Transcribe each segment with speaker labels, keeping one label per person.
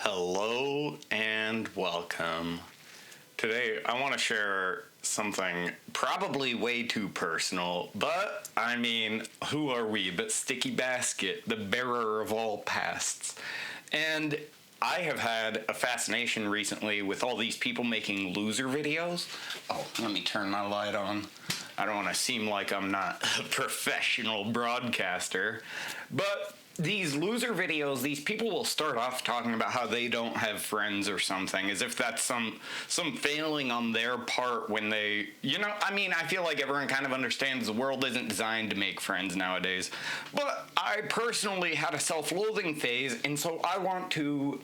Speaker 1: Hello and welcome. Today I want to share something probably way too personal, but I mean, who are we but Sticky Basket, the bearer of all pasts? And I have had a fascination recently with all these people making loser videos. Oh, let me turn my light on. I don't want to seem like I'm not a professional broadcaster, but these loser videos, these people will start off talking about how they don't have friends or something, as if that's some failing on their part when they, I feel like everyone kind of understands the world isn't designed to make friends nowadays. But I personally had a self-loathing phase, and so I want to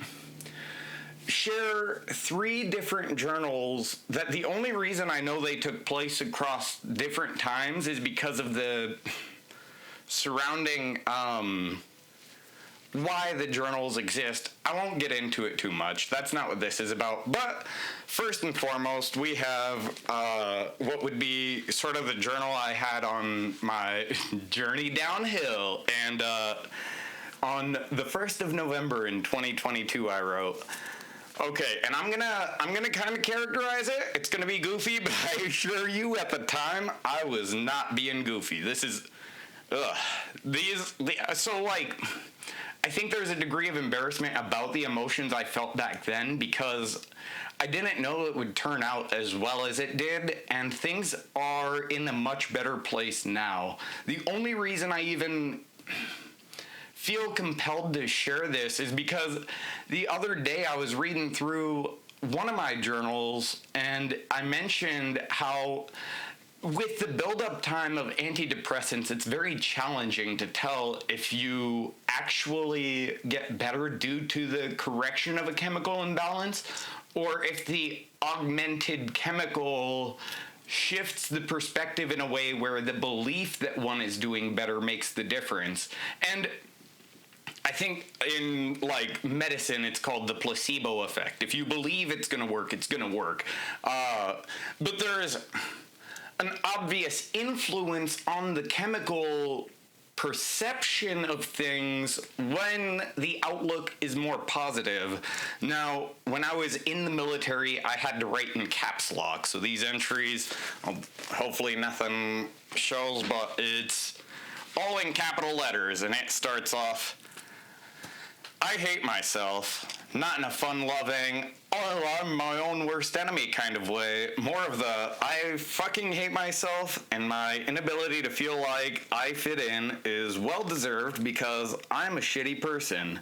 Speaker 1: share 3 different journals that the only reason I know they took place across different times is because of the surrounding why the journals exist. I won't get into it too much. That's not what this is about. But first and foremost, we have what would be sort of the journal I had on my journey downhill. And on the 1st of November in 2022, I wrote, okay, and I'm gonna kind of characterize it. It's gonna be goofy, but I assure you at the time, I was not being goofy. This is, I think there's a degree of embarrassment about the emotions I felt back then because I didn't know it would turn out as well as it did, and things are in a much better place now. The only reason I even feel compelled to share this is because the other day I was reading through one of my journals and I mentioned how with the build-up time of antidepressants, it's very challenging to tell if you actually get better due to the correction of a chemical imbalance or if the augmented chemical shifts the perspective in a way where the belief that one is doing better makes the difference. And I think in medicine, it's called the placebo effect. If you believe it's going to work, it's going to work. But there's an obvious influence on the chemical perception of things when the outlook is more positive. Now, when I was in the military, I had to write in caps lock. So these entries, hopefully nothing shows, but it's all in capital letters. And it starts off, I hate myself, not in a fun-loving, oh, I'm my own worst enemy kind of way. More of the, I fucking hate myself, and my inability to feel like I fit in is well-deserved because I'm a shitty person.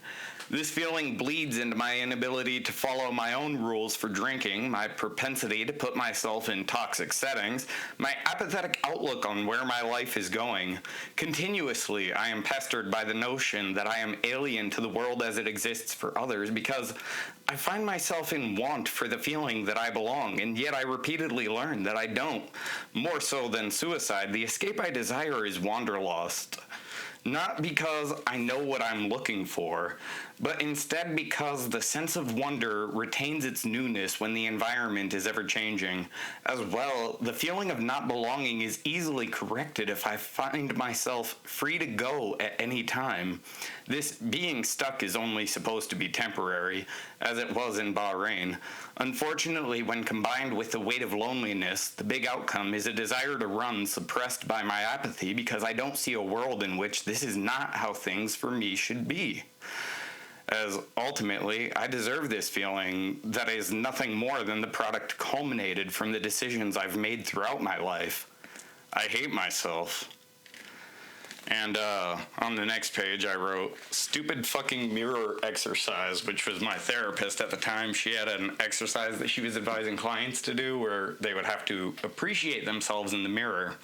Speaker 1: This feeling bleeds into my inability to follow my own rules for drinking, my propensity to put myself in toxic settings, my apathetic outlook on where my life is going. Continuously, I am pestered by the notion that I am alien to the world as it exists for others because I find myself in want for the feeling that I belong, and yet I repeatedly learn that I don't. More so than suicide, the escape I desire is wanderlust. Not because I know what I'm looking for, but instead because the sense of wonder retains its newness when the environment is ever-changing. As well, the feeling of not belonging is easily corrected if I find myself free to go at any time. This being stuck is only supposed to be temporary, as it was in Bahrain. Unfortunately, when combined with the weight of loneliness, the big outcome is a desire to run suppressed by my apathy because I don't see a world in which this is not how things for me should be. As ultimately, I deserve this feeling that is nothing more than the product culminated from the decisions I've made throughout my life. I hate myself. And on the next page I wrote, stupid fucking mirror exercise, which was my therapist at the time. She had an exercise that she was advising clients to do where they would have to appreciate themselves in the mirror.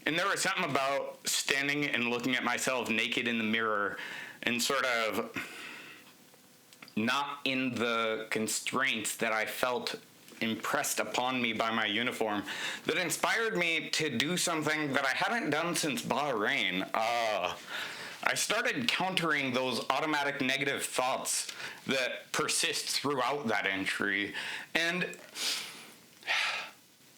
Speaker 1: And there was something about standing and looking at myself naked in the mirror and sort of not in the constraints that I felt impressed upon me by my uniform that inspired me to do something that I hadn't done since Bahrain. I started countering those automatic negative thoughts that persist throughout that entry. And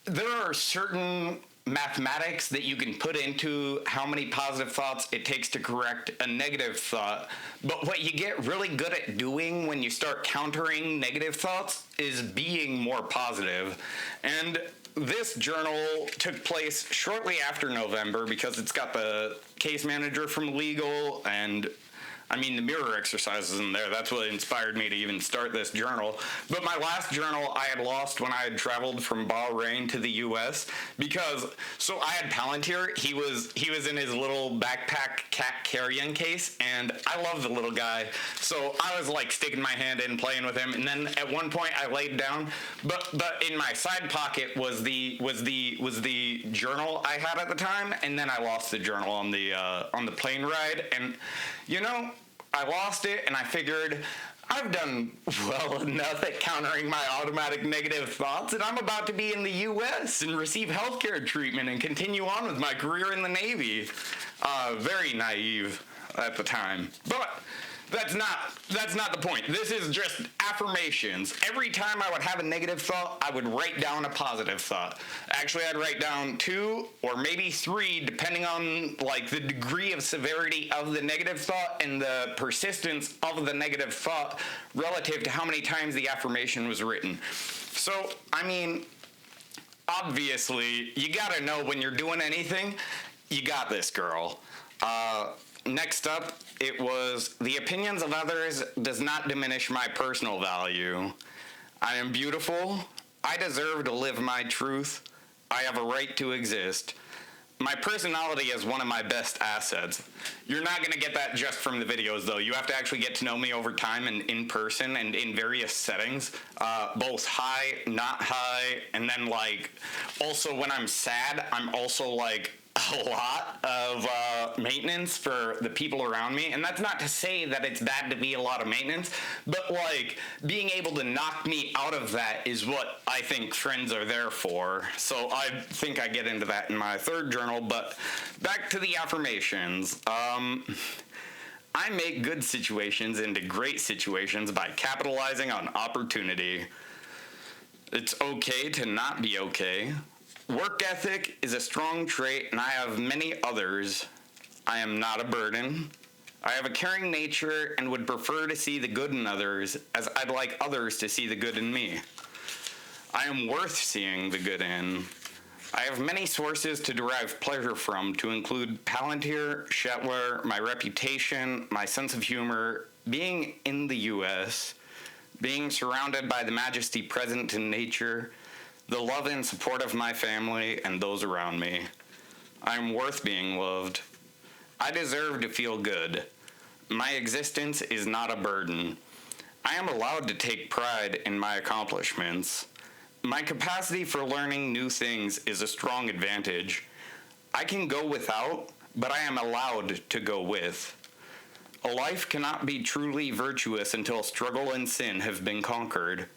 Speaker 1: there are certain mathematics that you can put into how many positive thoughts it takes to correct a negative thought. But what you get really good at doing when you start countering negative thoughts is being more positive. And this journal took place shortly after November because it's got the case manager from legal, and I mean, the mirror exercises in there. That's what inspired me to even start this journal. But my last journal I had lost when I had traveled from Bahrain to the U.S. because, so I had Palantir. He was in his little backpack cat carrying case, and I love the little guy. So I was like sticking my hand in, playing with him, and then at one point I laid down. But in my side pocket was the journal I had at the time, and then I lost the journal on the plane ride, and you know, I lost it, and I figured I've done well enough at countering my automatic negative thoughts, and I'm about to be in the U.S. and receive healthcare treatment and continue on with my career in the Navy. Very naive at the time, but that's not the point. This is just affirmations. Every time I would have a negative thought, I would write down a positive thought. Actually, I'd write down 2 or maybe 3, depending on like the degree of severity of the negative thought and the persistence of the negative thought relative to how many times the affirmation was written. So, I mean, obviously, you gotta know when you're doing anything, you got this, girl. Next up, it was, the opinions of others does not diminish my personal value. I am beautiful. I deserve to live my truth. I have a right to exist. My personality is one of my best assets. You're not going to get that just from the videos, though. You have to actually get to know me over time and in person and in various settings, both high, not high, and then, like, also when I'm sad, I'm also, like, a lot of maintenance for the people around me. And that's not to say that it's bad to be a lot of maintenance, but like being able to knock me out of that is what I think friends are there for. So I think I get into that in my third journal, but back to the affirmations. I make good situations into great situations by capitalizing on opportunity. It's okay to not be okay. Work ethic is a strong trait, and I have many others. I am not a burden. I have a caring nature and would prefer to see the good in others, as I'd like others to see the good in me. I am worth seeing the good in. I have many sources to derive pleasure from, to include Palantir, Shetware, my reputation, my sense of humor, being in the U.S., being surrounded by the majesty present in nature, the love and support of my family and those around me. I am worth being loved. I deserve to feel good. My existence is not a burden. I am allowed to take pride in my accomplishments. My capacity for learning new things is a strong advantage. I can go without, but I am allowed to go with. A life cannot be truly virtuous until struggle and sin have been conquered.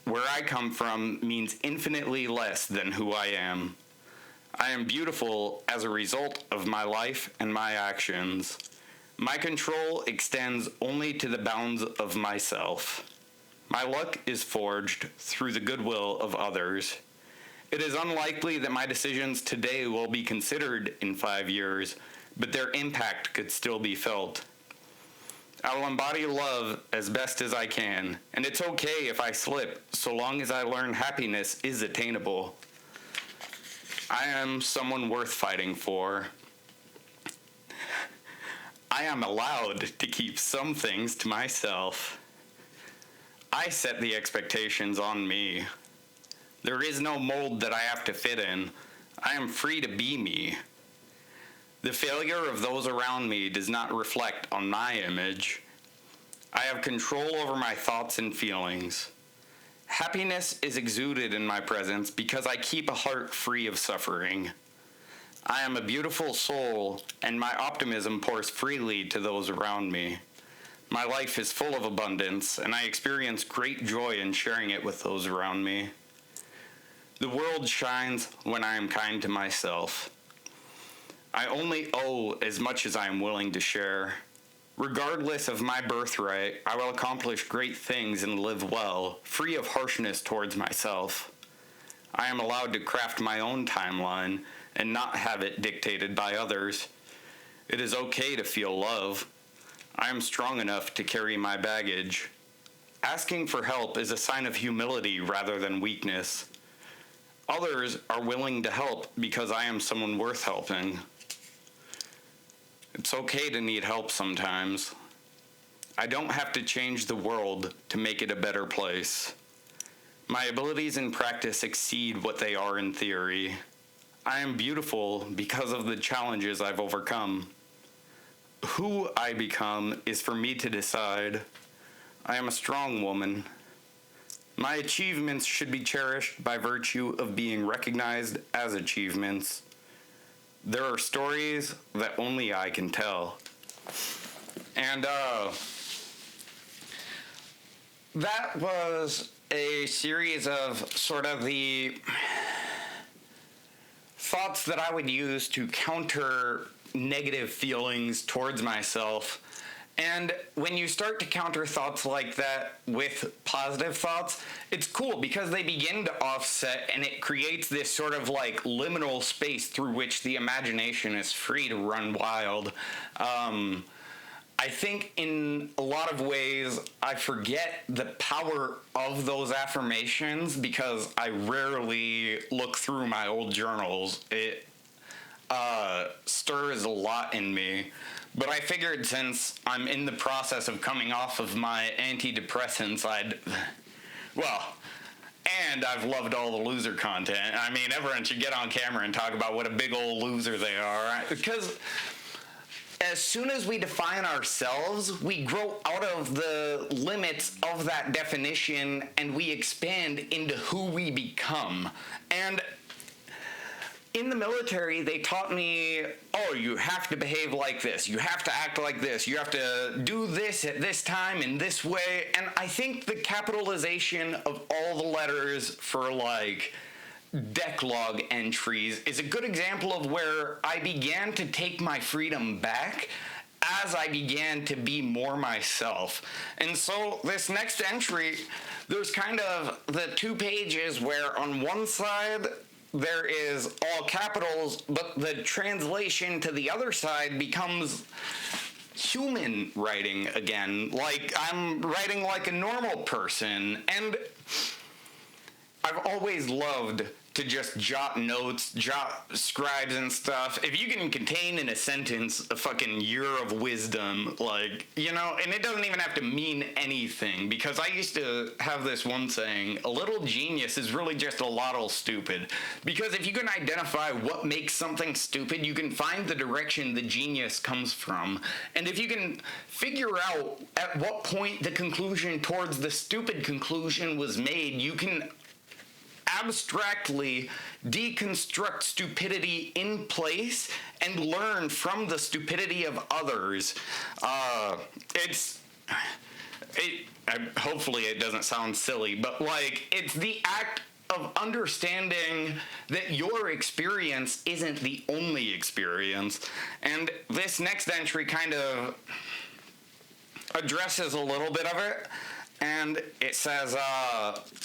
Speaker 1: Where I come from means infinitely less than who I am. I am beautiful as a result of my life and my actions. My control extends only to the bounds of myself. My luck is forged through the goodwill of others. It is unlikely that my decisions today will be considered in 5 years, but their impact could still be felt. I will embody love as best as I can, and it's okay if I slip, so long as I learn happiness is attainable. I am someone worth fighting for. I am allowed to keep some things to myself. I set the expectations on me. There is no mold that I have to fit in. I am free to be me. The failure of those around me does not reflect on my image. I have control over my thoughts and feelings. Happiness is exuded in my presence because I keep a heart free of suffering. I am a beautiful soul, and my optimism pours freely to those around me. My life is full of abundance, and I experience great joy in sharing it with those around me. The world shines when I am kind to myself. I only owe as much as I am willing to share. Regardless of my birthright, I will accomplish great things and live well, free of harshness towards myself. I am allowed to craft my own timeline, and not have it dictated by others. It is okay to feel love. I am strong enough to carry my baggage. Asking for help is a sign of humility rather than weakness. Others are willing to help because I am someone worth helping. It's okay to need help sometimes. I don't have to change the world to make it a better place. My abilities in practice exceed what they are in theory. I am beautiful because of the challenges I've overcome. Who I become is for me to decide. I am a strong woman. My achievements should be cherished by virtue of being recognized as achievements. There are stories that only I can tell. And that was a series of sort of the thoughts that I would use to counter negative feelings towards myself. And when you start to counter thoughts like that with positive thoughts, it's cool because they begin to offset and it creates this sort of like liminal space through which the imagination is free to run wild. I think in a lot of ways I forget the power of those affirmations because I rarely look through my old journals. It stirs a lot in me. But I figured since I'm in the process of coming off of my antidepressants, and I've loved all the loser content. I mean, everyone should get on camera and talk about what a big old loser they are. Because as soon as we define ourselves, we grow out of the limits of that definition and we expand into who we become. And in the military, they taught me, oh, you have to behave like this. You have to act like this. You have to do this at this time in this way. And I think the capitalization of all the letters for like decalogue entries is a good example of where I began to take my freedom back as I began to be more myself. And so this next entry, there's kind of the 2 pages where on one side there is all capitals, but the translation to the other side becomes human writing again. Like I'm writing like a normal person. And I've always loved to just jot notes, jot scribes and stuff. If you can contain in a sentence a fucking year of wisdom, like, you know, and it doesn't even have to mean anything, because I used to have this one saying, a little genius is really just a lot of stupid. Because if you can identify what makes something stupid, you can find the direction the genius comes from. And if you can figure out at what point the conclusion towards the stupid conclusion was made, you can abstractly deconstruct stupidity in place and learn from the stupidity of others. Hopefully it doesn't sound silly, but like it's the act of understanding that your experience isn't the only experience. And this next entry kind of addresses a little bit of it. And it says,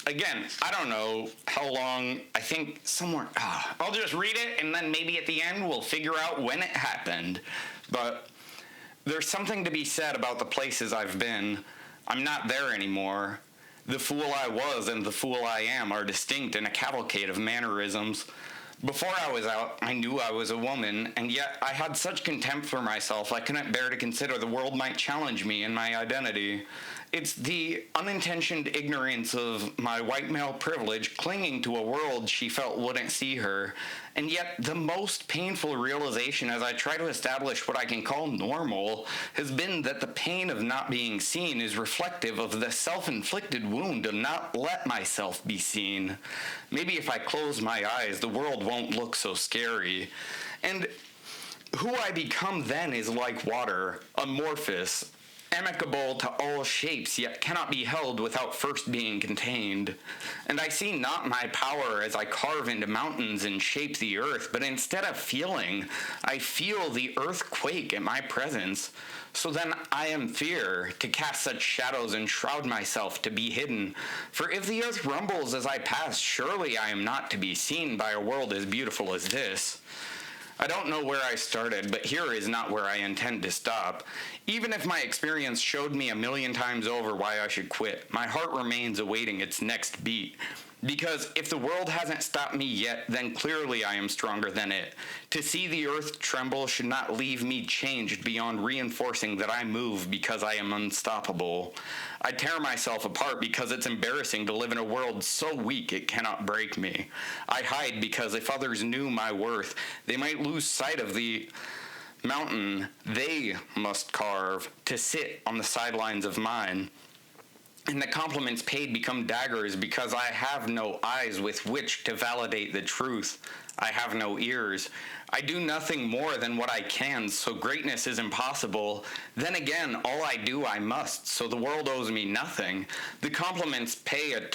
Speaker 1: again, I don't know how long, I think somewhere, I'll just read it and then maybe at the end we'll figure out when it happened. But there's something to be said about the places I've been. I'm not there anymore. The fool I was and the fool I am are distinct in a cavalcade of mannerisms. Before I was out, I knew I was a woman, and yet I had such contempt for myself I couldn't bear to consider the world might challenge me in my identity. It's the unintentioned ignorance of my white male privilege clinging to a world she felt wouldn't see her. And yet the most painful realization as I try to establish what I can call normal has been that the pain of not being seen is reflective of the self-inflicted wound of not let myself be seen. Maybe if I close my eyes, the world won't look so scary. And who I become then is like water, amorphous. amicable to all shapes, yet cannot be held without first being contained. And I see not my power as I carve into mountains and shape the earth, but instead of feeling, I feel the earth quake at my presence. So then I am fear, to cast such shadows and shroud myself to be hidden. For if the earth rumbles as I pass, surely I am not to be seen by a world as beautiful as this. I don't know where I started, but here is not where I intend to stop. Even if my experience showed me a million times over why I should quit, my heart remains awaiting its next beat. Because if the world hasn't stopped me yet, then clearly I am stronger than it. To see the earth tremble should not leave me changed beyond reinforcing that I move because I am unstoppable. I tear myself apart because it's embarrassing to live in a world so weak it cannot break me. I hide because if others knew my worth, they might lose sight of the mountain they must carve to sit on the sidelines of mine. And the compliments paid become daggers because I have no eyes with which to validate the truth. I have no ears. I do nothing more than what I can, so greatness is impossible. Then again, all I do I must, so the world owes me nothing. The compliments pay a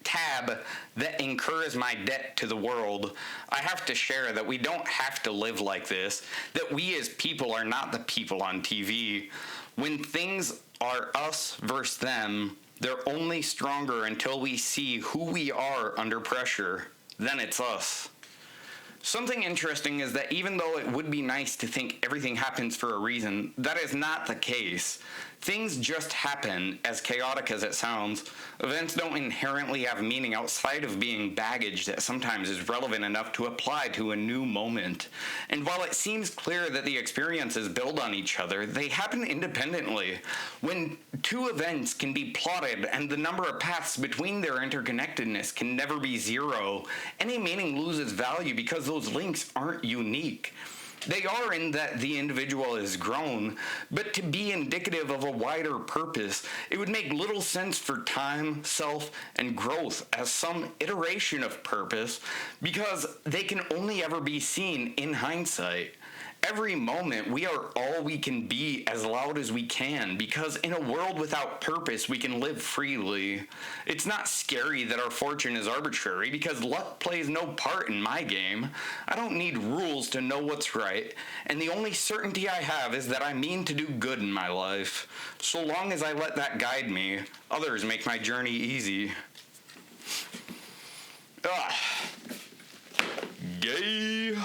Speaker 1: tab that incurs my debt to the world. I have to share that we don't have to live like this, that we as people are not the people on TV. When things are us versus them, they're only stronger until we see who we are under pressure. Then it's us. Something interesting is that even though it would be nice to think everything happens for a reason, that is not the case. Things just happen, as chaotic as it sounds. Events don't inherently have meaning outside of being baggage that sometimes is relevant enough to apply to a new moment. And while it seems clear that the experiences build on each other, they happen independently. When two events can be plotted and the number of paths between their interconnectedness can never be zero, any meaning loses value because those links aren't unique. They are in that the individual is grown, but to be indicative of a wider purpose, it would make little sense for time, self, and growth as some iteration of purpose because they can only ever be seen in hindsight. Every moment, we are all we can be as loud as we can because in a world without purpose, we can live freely. It's not scary that our fortune is arbitrary because luck plays no part in my game. I don't need rules to know what's right, and the only certainty I have is that I mean to do good in my life. So long as I let that guide me, others make my journey easy. Gay.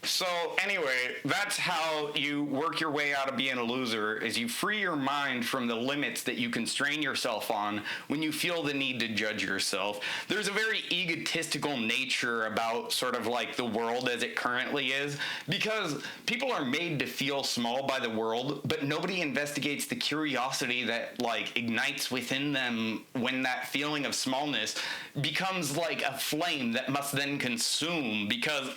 Speaker 1: So anyway, that's how you work your way out of being a loser, is you free your mind from the limits that you constrain yourself on when you feel the need to judge yourself. There's a very egotistical nature about sort of like the world as it currently is, because people are made to feel small by the world, but nobody investigates the curiosity that like ignites within them when that feeling of smallness becomes like a flame that must then consume. Because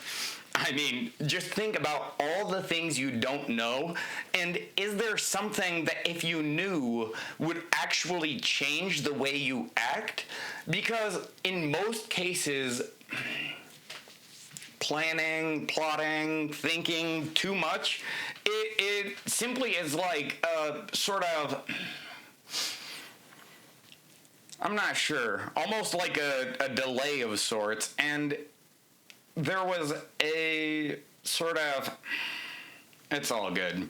Speaker 1: I mean, just think about all the things you don't know, and is there something that if you knew would actually change the way you act? Because in most cases, planning, plotting, thinking too much, it simply is like a sort of, I'm not sure, almost like a delay of sorts. And there was a sort of, it's all good.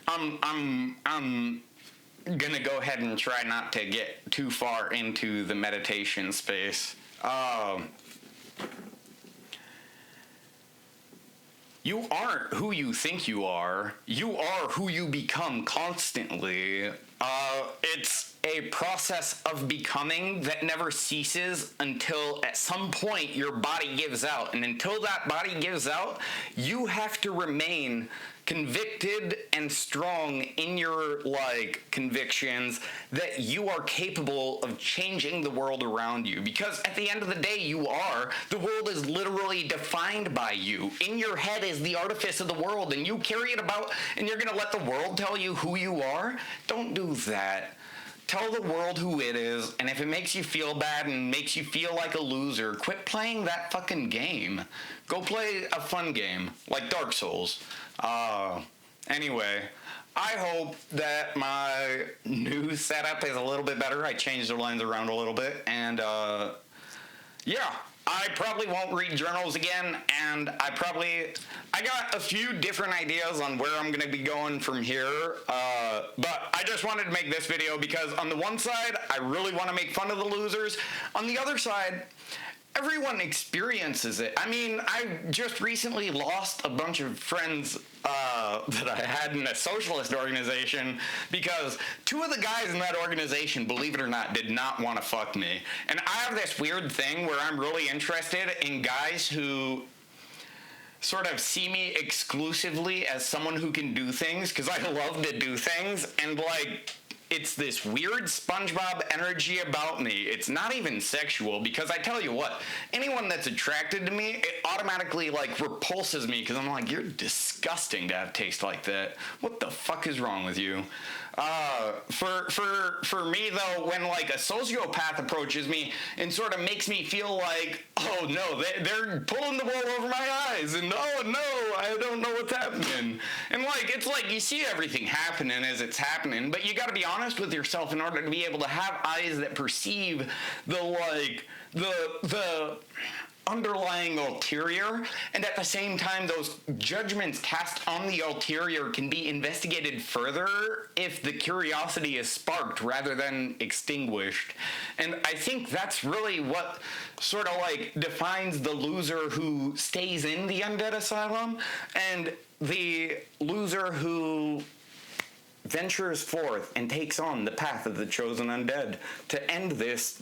Speaker 1: I'm gonna go ahead and try not to get too far into the meditation space. You aren't who you think you are. You are who you become constantly. It's a process of becoming that never ceases until at some point your body gives out. And until that body gives out, you have to remain convicted and strong in your convictions that you are capable of changing the world around you. Because at the end of the day, the world is literally defined by you. In your head is the artifice of the world, and you carry it about, and you're gonna let the world tell you who you are? Don't do that. Tell the world who it is, and if it makes you feel bad and makes you feel like a loser, quit playing that fucking game. Go play a fun game, like Dark Souls. Anyway, I hope that my new setup is a little bit better. I changed the lens around a little bit, and yeah, I probably won't read journals again, and I got a few different ideas on where I'm going to be going from here, but I just wanted to make this video because on the one side, I really want to make fun of the losers. On the other side, everyone experiences it. I mean, I just recently lost a bunch of friends that I had in a socialist organization because two of the guys in that organization, believe it or not, did not want to fuck me. And I have this weird thing where I'm really interested in guys who sort of see me exclusively as someone who can do things, because I love to do things, and like, it's this weird SpongeBob energy about me. It's not even sexual, because I tell you what, anyone that's attracted to me, it automatically like repulses me, because I'm like, you're disgusting to have taste like that. What the fuck is wrong with you? For me though, when like a sociopath approaches me and sort of makes me feel like, oh no, they're pulling the wool over my eyes, and oh no, I don't know what's happening. And like, it's like you see everything happening as it's happening, but you gotta be honest with yourself in order to be able to have eyes that perceive the underlying ulterior, and at the same time those judgments cast on the ulterior can be investigated further if the curiosity is sparked rather than extinguished. And I think that's really what sort of like defines the loser who stays in the undead asylum and the loser who ventures forth and takes on the path of the chosen undead to end this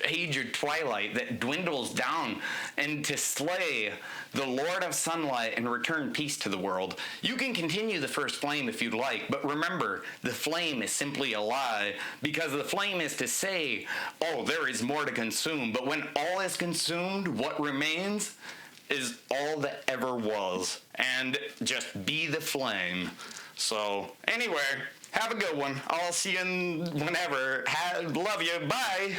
Speaker 1: age of twilight that dwindles down and to slay the Lord of Sunlight and return peace to the world. You can continue the first flame if you'd like, but remember, the flame is simply a lie, because the flame is to say, oh, there is more to consume, but when all is consumed, what remains is all that ever was, and just be the flame. So, anyway, have a good one. I'll see you whenever. Love you. Bye.